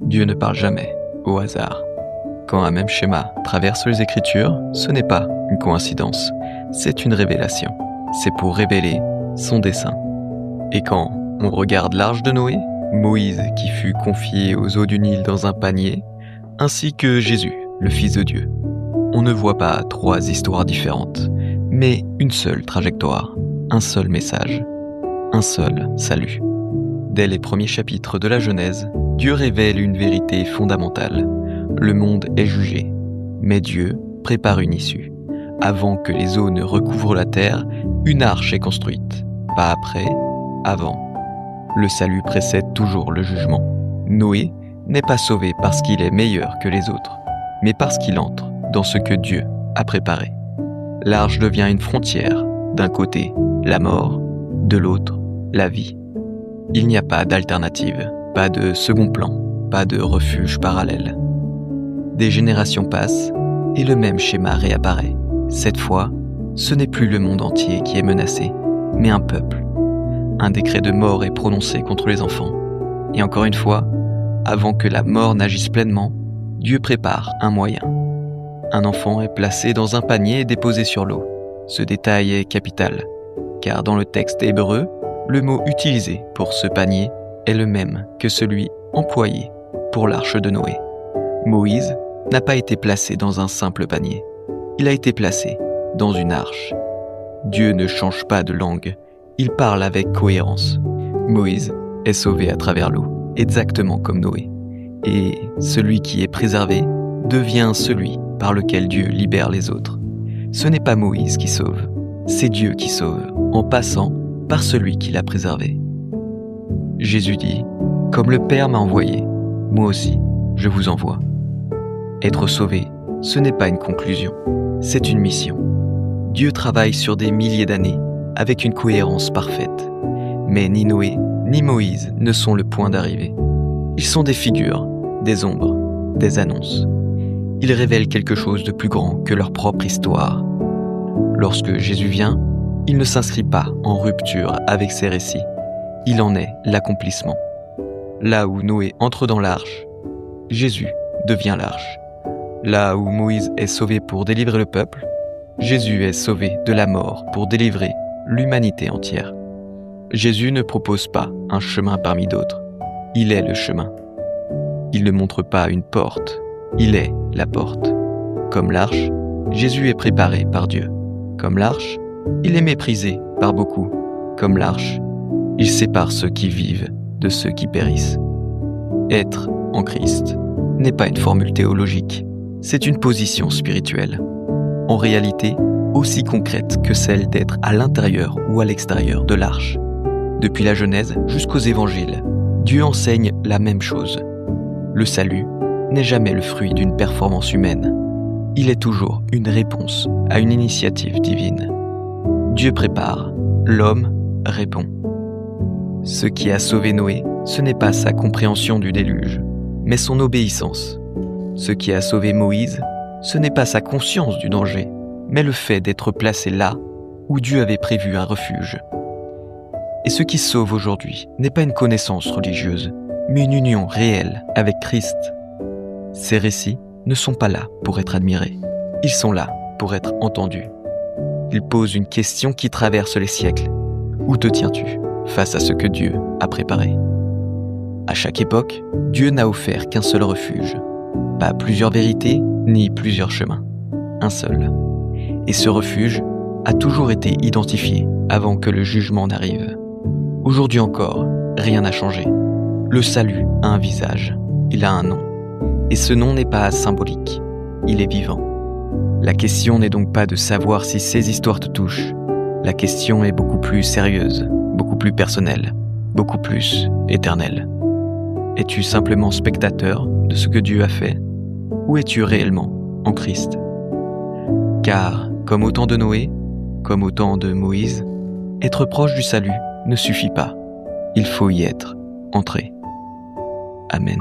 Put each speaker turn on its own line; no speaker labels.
Dieu ne parle jamais au hasard. Quand un même schéma traverse les Écritures, ce n'est pas une coïncidence, c'est une révélation. C'est pour révéler son dessein. Et quand on regarde l'arche de Noé, Moïse qui fut confié aux eaux du Nil dans un panier, ainsi que Jésus, le Fils de Dieu, on ne voit pas trois histoires différentes, mais une seule trajectoire, un seul message, un seul salut. Dès les premiers chapitres de la Genèse, Dieu révèle une vérité fondamentale. Le monde est jugé, mais Dieu prépare une issue. Avant que les eaux ne recouvrent la terre, une arche est construite. Pas après, avant. Le salut précède toujours le jugement. Noé n'est pas sauvé parce qu'il est meilleur que les autres, mais parce qu'il entre dans ce que Dieu a préparé. L'arche devient une frontière. D'un côté, la mort, de l'autre, la vie. Il n'y a pas d'alternative, pas de second plan, pas de refuge parallèle. Des générations passent et le même schéma réapparaît. Cette fois, ce n'est plus le monde entier qui est menacé, mais un peuple. Un décret de mort est prononcé contre les enfants. Et encore une fois, avant que la mort n'agisse pleinement, Dieu prépare un moyen. Un enfant est placé dans un panier et déposé sur l'eau. Ce détail est capital, car dans le texte hébreu, le mot utilisé pour ce panier est le même que celui employé pour l'arche de Noé. Moïse n'a pas été placé dans un simple panier. Il a été placé dans une arche. Dieu ne change pas de langue, il parle avec cohérence. Moïse est sauvé à travers l'eau, exactement comme Noé. Et celui qui est préservé devient celui par lequel Dieu libère les autres. Ce n'est pas Moïse qui sauve, c'est Dieu qui sauve, en passant par celui qui l'a préservé. Jésus dit, « Comme le Père m'a envoyé, moi aussi, je vous envoie. » Être sauvé, ce n'est pas une conclusion, c'est une mission. Dieu travaille sur des milliers d'années, avec une cohérence parfaite. Mais ni Noé, ni Moïse ne sont le point d'arrivée. Ils sont des figures, des ombres, des annonces. Ils révèlent quelque chose de plus grand que leur propre histoire. Lorsque Jésus vient, il ne s'inscrit pas en rupture avec ces récits. Il en est l'accomplissement. Là où Noé entre dans l'arche, Jésus devient l'arche. Là où Moïse est sauvé pour délivrer le peuple, Jésus est sauvé de la mort pour délivrer l'humanité entière. Jésus ne propose pas un chemin parmi d'autres. Il est le chemin. Il ne montre pas une porte. Il est la porte. Comme l'arche, Jésus est préparé par Dieu. Comme l'arche, il est méprisé par beaucoup. Comme l'arche, il sépare ceux qui vivent de ceux qui périssent. Être en Christ n'est pas une formule théologique, c'est une position spirituelle. En réalité, aussi concrète que celle d'être à l'intérieur ou à l'extérieur de l'arche. Depuis la Genèse jusqu'aux évangiles, Dieu enseigne la même chose. Le salut n'est jamais le fruit d'une performance humaine. Il est toujours une réponse à une initiative divine. Dieu prépare, l'homme répond. Ce qui a sauvé Noé, ce n'est pas sa compréhension du déluge, mais son obéissance. Ce qui a sauvé Moïse, ce n'est pas sa conscience du danger, mais le fait d'être placé là où Dieu avait prévu un refuge. Et ce qui sauve aujourd'hui n'est pas une connaissance religieuse, mais une union réelle avec Christ. Ces récits ne sont pas là pour être admirés, ils sont là pour être entendus. Ils posent une question qui traverse les siècles. Où te tiens-tu face à ce que Dieu a préparé? À chaque époque, Dieu n'a offert qu'un seul refuge. Pas plusieurs vérités, ni plusieurs chemins. Un seul. Et ce refuge a toujours été identifié avant que le jugement n'arrive. Aujourd'hui encore, rien n'a changé. Le salut a un visage, il a un nom. Et ce nom n'est pas symbolique, il est vivant. La question n'est donc pas de savoir si ces histoires te touchent. La question est beaucoup plus sérieuse, beaucoup plus personnelle, beaucoup plus éternelle. Es-tu simplement spectateur de ce que Dieu a fait, ou es-tu réellement en Christ? Car, comme au temps de Noé, comme au temps de Moïse, être proche du salut ne suffit pas. Il faut y être entré. Amen.